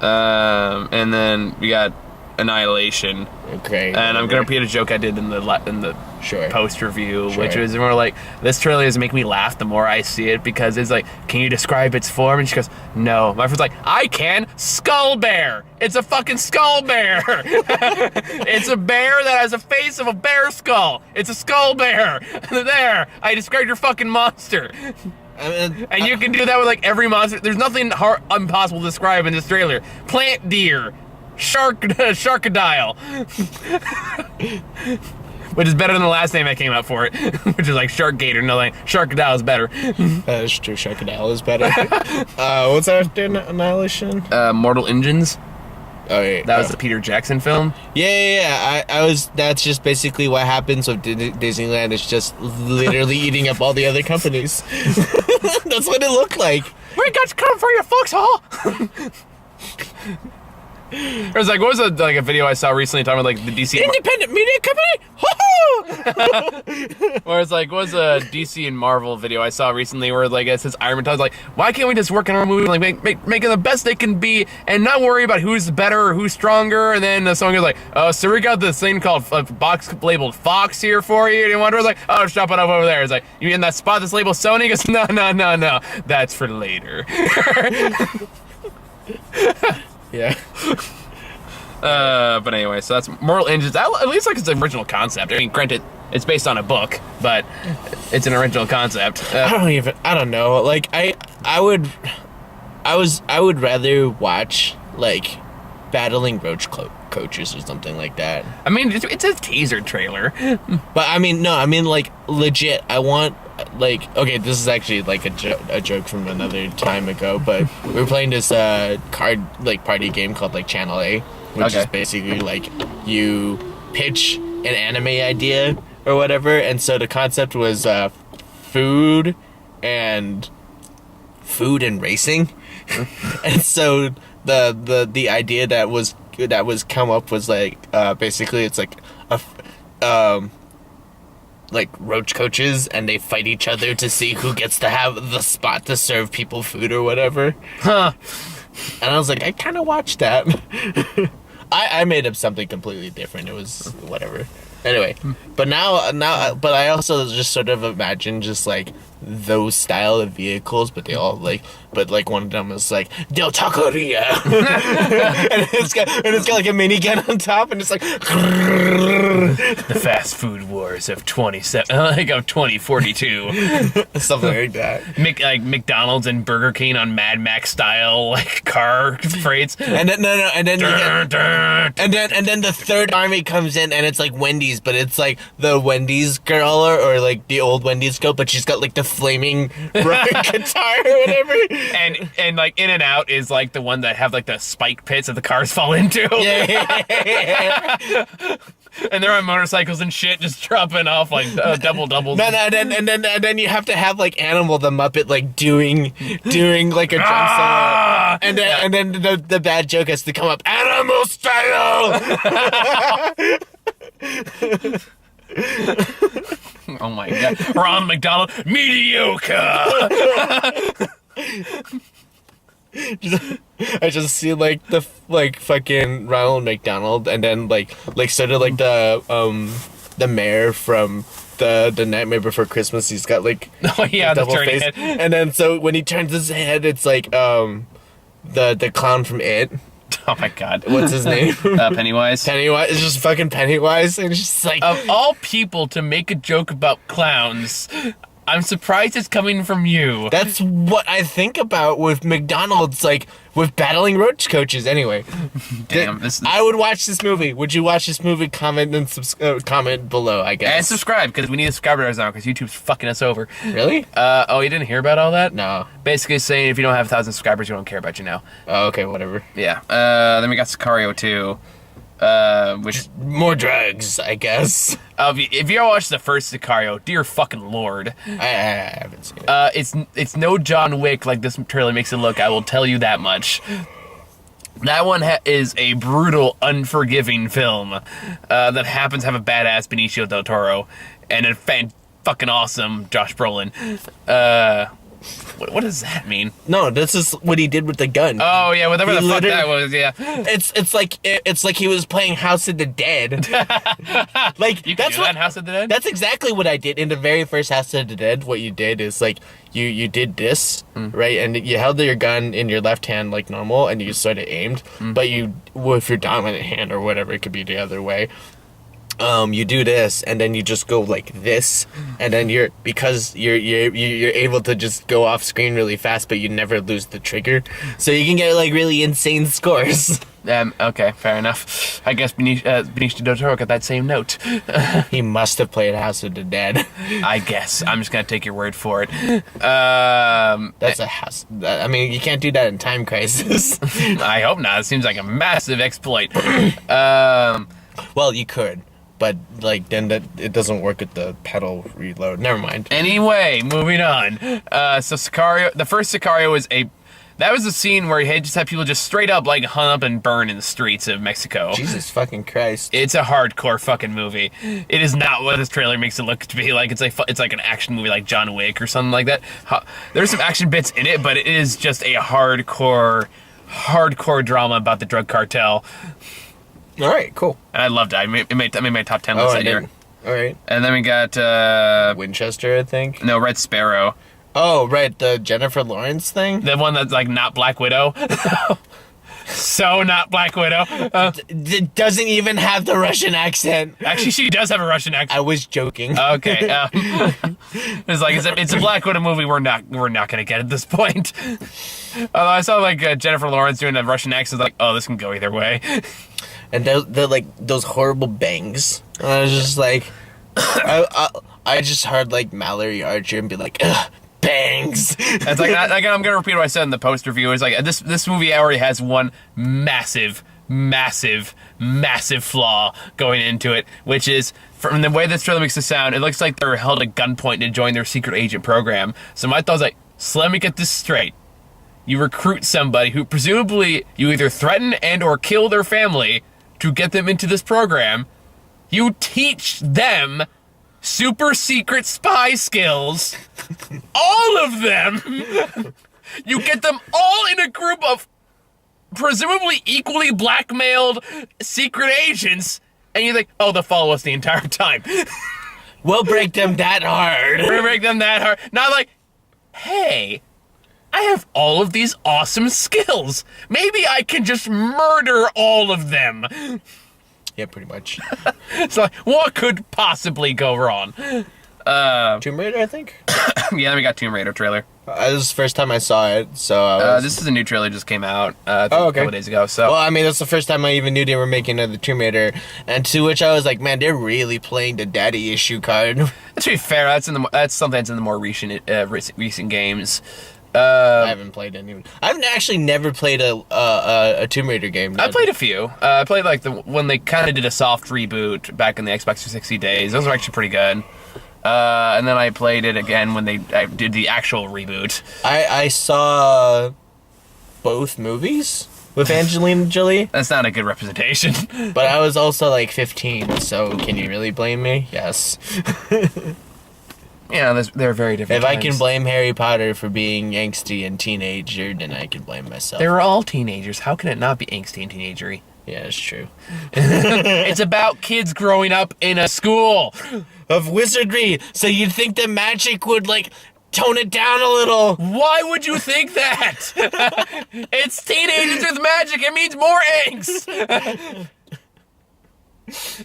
And then we got Annihilation. Okay. And I'm gonna repeat a joke I did in the Sure. post review, which Sure. was more like, this trailer is making me laugh the more I see it, because it's like, can you describe its form? And she goes, no. My friend's like, I can. Skull bear. It's a fucking skull bear. It's a bear that has a face of a bear skull. It's a skull bear. There, I described your fucking monster. And you can do that with like every monster. There's nothing impossible to describe in this trailer. Plant deer, sharkadile, which is better than the last name I came up for it, which is like Shark Gator. No, like Sharkadile is better. That is true. Sharkadile is better. What's after Annihilation? Mortal Engines. Oh, yeah. That was the Peter Jackson film. Yeah. I was. That's just basically what happens with Disneyland. It's just literally eating up all the other companies. That's what it looked like. We got you coming for your foxhole. It was like, what was a video I saw recently talking about like the DC Independent media company. Or it's like, what was a DC and Marvel video I saw recently where like it says Iron Man was like, why can't we just work on our movie, like make it the best they can be and not worry about who's better or who's stronger? And then someone goes like, oh, so we got this thing called box labeled Fox here for you. And you wonder, was like, oh, shop it up over there. It's like, you in that spot that's labeled Sony? He goes, no, that's for later. Yeah. But anyway, so that's Mortal Engines. At least like it's an original concept. I mean, granted, it's based on a book, but it's an original concept. I don't know. Like I would rather watch like battling roach coaches or something like that. I mean, it's a teaser trailer. But I mean, no, I mean like legit. I want like, okay, this is actually like a joke from another time ago, but we were playing this card like party game called like Channel A, which is basically like you pitch an anime idea or whatever, and so the concept was food and racing. And so the idea that was come up was like basically it's like like roach coaches, and they fight each other to see who gets to have the spot to serve people food or whatever. Huh. And I was like, I kind of watched that. I made up something completely different. It was whatever. Anyway, but but I also just sort of imagine just like those style of vehicles, but they all like one of them is like Del Taqueria, and it's got like a minigun on top, and it's like The fast food wars of 2042. something like that. Like McDonald's and Burger King on Mad Max style like car freights. And then and then the third army comes in, and it's like Wendy's, but it's like the Wendy's girl or like the old Wendy's girl, but she's got like the flaming guitar or whatever. And like In and Out is like the one that have like the spike pits that the cars fall into. Yeah. And they're on motorcycles and shit, just dropping off like doubles. No, and then you have to have like Animal the Muppet like doing like a drum solo, and then the bad joke has to come up, Animal style. Oh my god, Ronald McDonald, mediocre. I just see like the fucking Ronald McDonald, and then like sort of like the mayor from the Nightmare Before Christmas. He's got like Oh yeah, the double turning face, head. and then so when he turns his head, it's like the clown from It. Oh my god, What's his name? Pennywise. Pennywise. It's just fucking Pennywise, and it's just like Of all people to make a joke about clowns, I'm surprised it's coming from you. that's what I think about with McDonald's, like with battling roach coaches. Anyway, Damn, this. I would watch this movie. Would you watch this movie? Comment and comment below, I guess. And subscribe, because we need subscribers now, because YouTube's fucking us over. Really? Oh, you didn't hear about all that? No. Basically saying if you don't have 1,000 subscribers, we don't care about you now. Oh, okay, whatever. Yeah. Then we got Sicario 2. Which More drugs, I guess. if you ever watched the first Sicario, dear fucking lord, I haven't seen it. it's no John Wick like this trailer makes it look. I will tell you that much. That one is a brutal, unforgiving film that happens to have a badass Benicio del Toro and a fucking awesome Josh Brolin. What does that mean? No, this is what he did with the gun. Oh yeah, whatever He the fuck literally- that was. Yeah, It's like he was playing House of the Dead. Like you can that's do that what in House of the Dead. that's exactly what I did in the very first House of the Dead. What you did is like you did this right, and you held your gun in your left hand like normal, and you sort of aimed. But you with your dominant hand or whatever, it could be the other way. You do this, and then you just go like this, and then you're able to just go off screen really fast, but you never lose the trigger, so you can get like really insane scores. Okay, fair enough. I guess Benicio del Toro got that same note. He must have played House of the Dead. I guess I'm just gonna take your word for it. That's a house. I mean, you can't do that in Time Crisis. I hope not. It seems like a massive exploit. Well, you could, but like then it doesn't work with the pedal reload. Never mind. Anyway, moving on. So Sicario, the first Sicario was a scene where he just had people just straight up like hung up and burned in the streets of Mexico. Jesus fucking Christ. It's a hardcore fucking movie. It is not what this trailer makes it look to be like. It's like an action movie like John Wick or something like that. There's some action bits in it, but it is just a hardcore drama about the drug cartel. All right, cool. And I loved it. It made my top 10 list that year. All right. And then we got Winchester, I think. no, Red Sparrow. Oh, right, the Jennifer Lawrence thing. The one that's like not Black Widow. So not Black Widow. It doesn't even have the Russian accent. Actually, she does have a Russian I accent. was joking. Okay. It's like it's a Black Widow movie. We're not gonna get at this point. Although I saw like Jennifer Lawrence doing a Russian accent, like, oh, this can go either way. And they're like those horrible bangs. And I was just like, I just heard like Mallory Archer and be like, ugh, bangs. It's like I'm gonna repeat what I said in the post review. It's like this movie already has one massive flaw going into it, which is from the way this trailer makes it sound, it looks like they're held at gunpoint to join their secret agent program. So my thought was like, so let me get this straight. You recruit somebody who presumably you either threaten and or kill their family to get them into this program. You teach them super secret spy skills. All of them. You get them all in a group of presumably equally blackmailed secret agents, and you think, oh, they'll follow us the entire time. We'll break them that hard. We're gonna break them that hard. Not like, hey, I have all of these awesome skills. Maybe I can just murder all of them. Yeah, pretty much. It's like, what could possibly go wrong? Tomb Raider, I think. Yeah, then we got Tomb Raider trailer. This is the first time I saw it, so I was... This is a new trailer just came out a okay. couple days ago. So Well, I mean, that's the first time I even knew they were making another Tomb Raider, and to which I was like, man, they're really playing the daddy issue card. to be fair, that's something that's in the more recent games. I haven't played any. I've actually never played a Tomb Raider game. I played a few. I played like when they kind of did a soft reboot back in the Xbox 360 days. Those were actually pretty good. And then I played it again when they did the actual reboot. I saw both movies with Angelina Jolie, That's not a good representation. but I was also like 15, so can you really blame me? Yes. Yeah, they're very different. If I times. can blame Harry Potter for being angsty and teenager, then I can blame myself. They were all teenagers. How can it not be angsty and teenagery? Yeah, it's true. It's about kids growing up in a school. Of wizardry, so you'd think the magic would like tone it down a little. Why would you think that? It's teenagers with magic. It means more angst.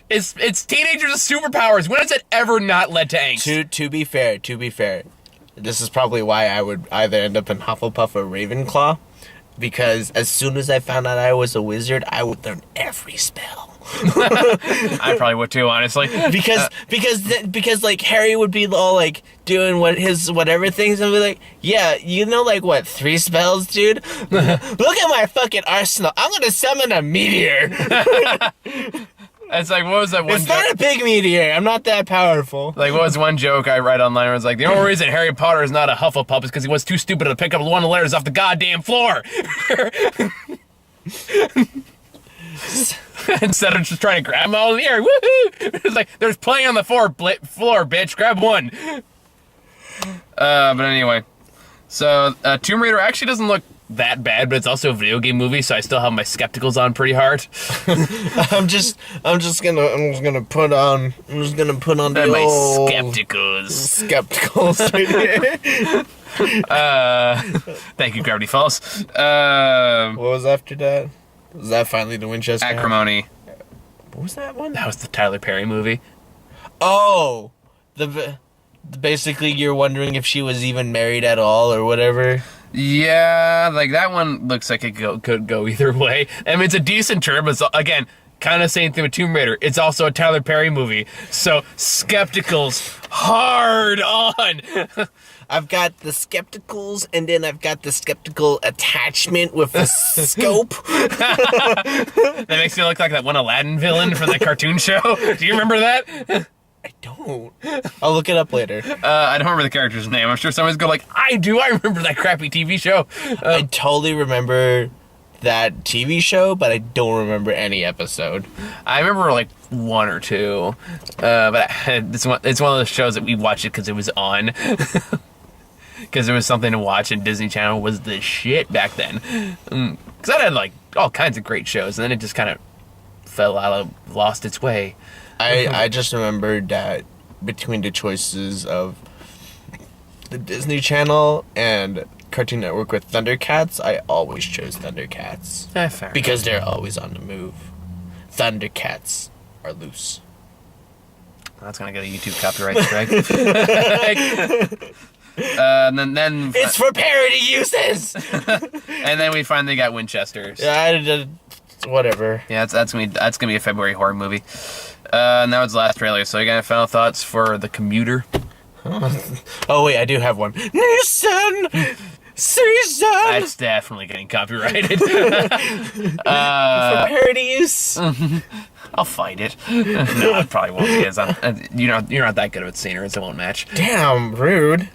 It's teenagers with superpowers. When has it ever not led to angst? To be fair, this is probably why I would either end up in Hufflepuff or Ravenclaw, because as soon as I found out I was a wizard, I would learn every spell. I probably would too, honestly. Because like Harry would be all like doing whatever things, and be like, yeah, you know, like what, 3 spells, dude? Look at my fucking arsenal. I'm gonna summon a meteor. It's like, what was that one It's joke? not a big meteor. I'm not that powerful. Like, what was one joke I read online? Where it's like, the only reason Harry Potter is not a Hufflepuff is because he was too stupid to pick up one of the letters off the goddamn floor. Instead of just trying to grab them all in the air. Woohoo! It's like, there's plenty on the floor, bitch. Grab one. But anyway. So, Tomb Raider actually doesn't look that bad, but it's also a video game movie, so I still have my skepticals on pretty hard. I'm just gonna put on the My old skepticals. skepticals. Thank you, Gravity Falls. What was after that? Was that finally the Winchester? Acrimony. What was that one? That was the Tyler Perry movie. Oh, basically you're wondering if she was even married at all or whatever. Yeah, like that one looks like it could go either way. I mean, it's a decent term, but again, kind of same thing with Tomb Raider. It's also a Tyler Perry movie, so skepticals hard on. I've got the skepticals, and then I've got the skeptical attachment with a scope. That makes me look like that one Aladdin villain from the cartoon show. Do you remember that? I don't. I'll look it up later. I don't remember the character's name. I'm sure someone's going like, I do. I remember that crappy TV show. I totally remember that TV show, but I don't remember any episode. I remember like one or two, but it's one of those shows that we watched it because it was on. Because there was something to watch, and Disney Channel was the shit back then. Because that had like all kinds of great shows, and then it just kind of lost its way. I just remembered that between the choices of the Disney Channel and Cartoon Network with Thundercats, I always chose Thundercats. Fair. Because they're always on the move. Thundercats are loose. That's gonna get a YouTube copyright strike. And then It's for parody uses! and then we finally got Winchesters. Yeah, whatever. Yeah, that's gonna be a February horror movie. And that was the last trailer. So you got any final thoughts for the Commuter? Oh wait, I do have one. Nissan season. That's definitely getting copyrighted. For parody use. I'll fight it. No, I probably won't because you're not that good of a singer, so it won't match. Damn, rude.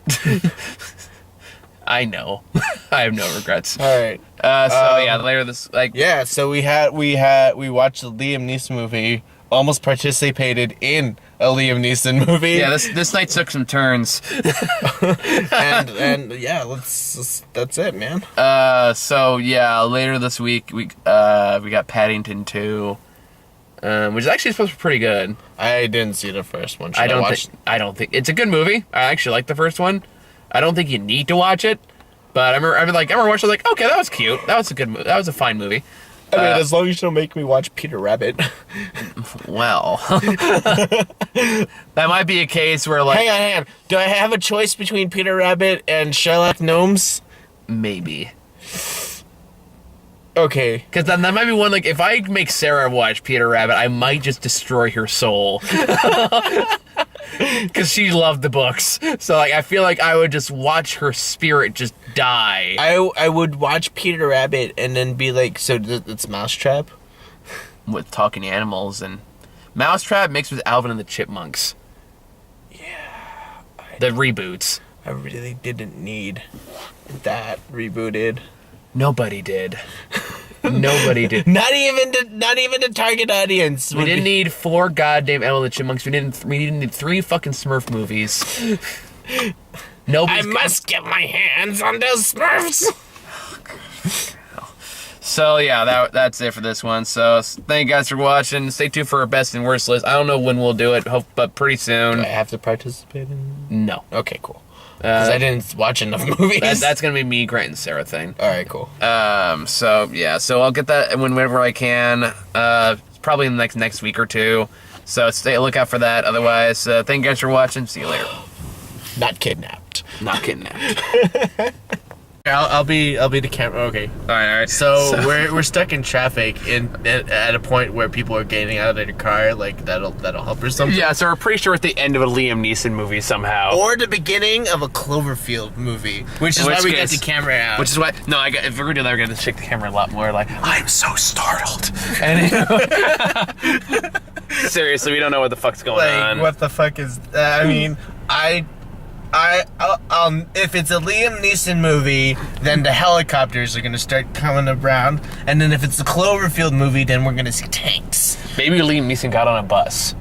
I know. I have no regrets. All right. So yeah, later this Yeah, so we watched the Liam Neeson movie. Almost participated in a Liam Neeson movie. Yeah, this night took some turns. and yeah, that's it, man. So yeah, later this week we got Paddington 2, which is actually supposed to be pretty good. I didn't see the first one. I don't think it's a good movie. I actually like the first one. I don't think you need to watch it, but I remember watching it, like, okay, that was cute. That was a good movie. That was a fine movie. I mean, as long as you don't make me watch Peter Rabbit. Well, that might be a case where, like, Hang on. Do I have a choice between Peter Rabbit and Sherlock Gnomes? maybe. Okay. Because then that might be one, like, if I make Sarah watch Peter Rabbit, I might just destroy her soul. Because she loved the books. So, like, I feel like I would just watch her spirit just die. I would watch Peter Rabbit and then be like, so it's Mousetrap? With talking animals and Mousetrap mixed with Alvin and the Chipmunks. Yeah. The reboots. I really didn't need that rebooted. Nobody did. Nobody did. Not even the target audience. We didn't need 4 goddamn Alvin and the Chipmunks. We didn't need 3 fucking Smurf movies. I must get my hands on those Smurfs. So yeah, that's it for this one. So thank you guys for watching. Stay tuned for our best and worst list. I don't know when we'll do it, but pretty soon. Do I have to participate in? No. Okay, cool. Because I didn't watch enough movies. That's gonna be me, Grant, and Sarah thing. All right, cool. So yeah, so I'll get that whenever I can. Probably in the next week or two. So look out for that. Otherwise, thank you guys for watching. See you later. Not kidnapped. Not kidnapped. I'll be the camera. Okay. All right. So we're stuck in traffic at a point where people are getting out of their car. Like that'll help or something. Yeah. So we're pretty sure at the end of a Liam Neeson movie somehow. Or the beginning of a Cloverfield movie, which is why we got the camera out. Which is why if we're gonna do that, we're gonna shake the camera a lot more. Like, I'm so startled. And seriously, we don't know what the fuck's going on. What the fuck is? I mean, if it's a Liam Neeson movie, then the helicopters are gonna start coming around, and then if it's the Cloverfield movie, then we're gonna see tanks. Maybe Liam Neeson got on a bus.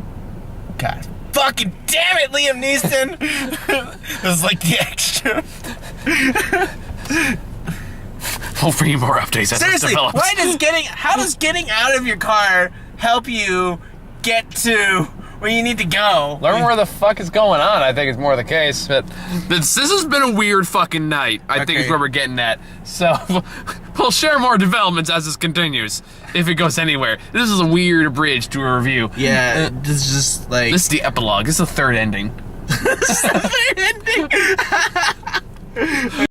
God Fucking damn it, Liam Neeson! It was like the extra. We'll bring you more updates as Seriously, it develops. how does getting out of your car help you get to where you need to go? Learn where the fuck is going on, I think is more the case. But this has been a weird fucking night, I think is Okay. where we're getting at. So, we'll share more developments as this continues, if it goes anywhere. This is a weird bridge to a review. Yeah, this is just like... This is the epilogue. This is the third ending. This is the third ending.